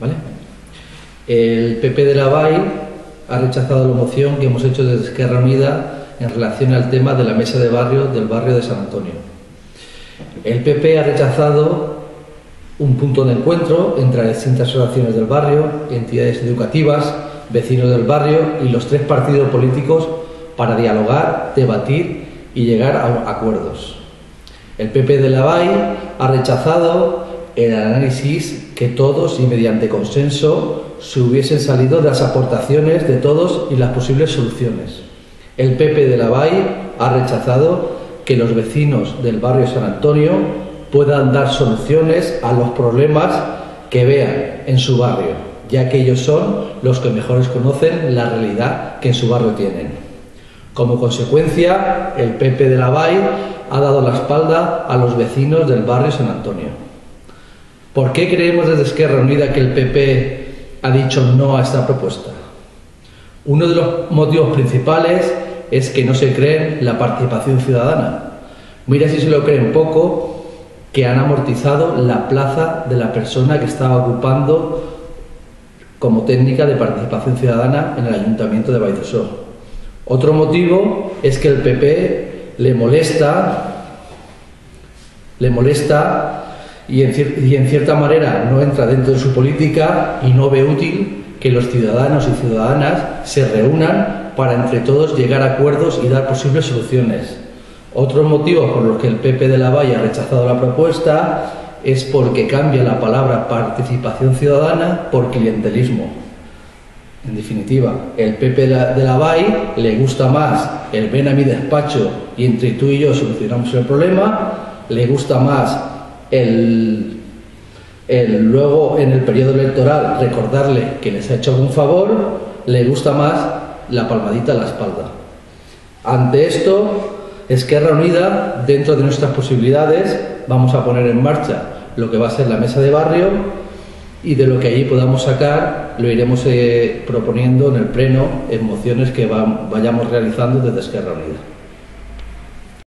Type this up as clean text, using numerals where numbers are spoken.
¿vale? El PP de la BAI ha rechazado la moción que hemos hecho desde Esquerra Unida en relación al tema de la mesa de barrio del barrio de San Antonio. El PP ha rechazado un punto de encuentro entre las distintas asociaciones del barrio, entidades educativas, vecinos del barrio y los tres partidos políticos para dialogar, debatir y llegar a acuerdos. El PP de la BAI ha rechazado el análisis que todos y mediante consenso se hubiesen salido de las aportaciones de todos y las posibles soluciones. El PP de la BAI ha rechazado que los vecinos del barrio San Antonio puedan dar soluciones a los problemas que vean en su barrio, ya que ellos son los que mejor conocen la realidad que en su barrio tienen. Como consecuencia, el PP de la BAI ha dado la espalda a los vecinos del barrio San Antonio. ¿Por qué creemos desde Esquerra Unida que el PP ha dicho no a esta propuesta? Uno de los motivos principales es que no se creen la participación ciudadana. Mira si se lo creen poco, que han amortizado la plaza de la persona que estaba ocupando como técnica de participación ciudadana en el Ayuntamiento de Valldemossa. Otro motivo es que el PP le molesta y en cierta manera no entra dentro de su política y no ve útil que los ciudadanos y ciudadanas se reúnan para entre todos llegar a acuerdos y dar posibles soluciones. Otro motivo por los que el PP de la BAI ha rechazado la propuesta es porque cambia la palabra participación ciudadana por clientelismo. En definitiva, el PP de la BAI le gusta más el ven a mi despacho y entre tú y yo solucionamos el problema, le gusta más el luego en el periodo electoral recordarle que les ha hecho algún favor, le gusta más la palmadita a la espalda. Ante esto, Esquerra Unida, dentro de nuestras posibilidades, vamos a poner en marcha lo que va a ser la mesa de barrio y de lo que allí podamos sacar lo iremos proponiendo en el pleno en mociones que vayamos realizando desde Esquerra Unida.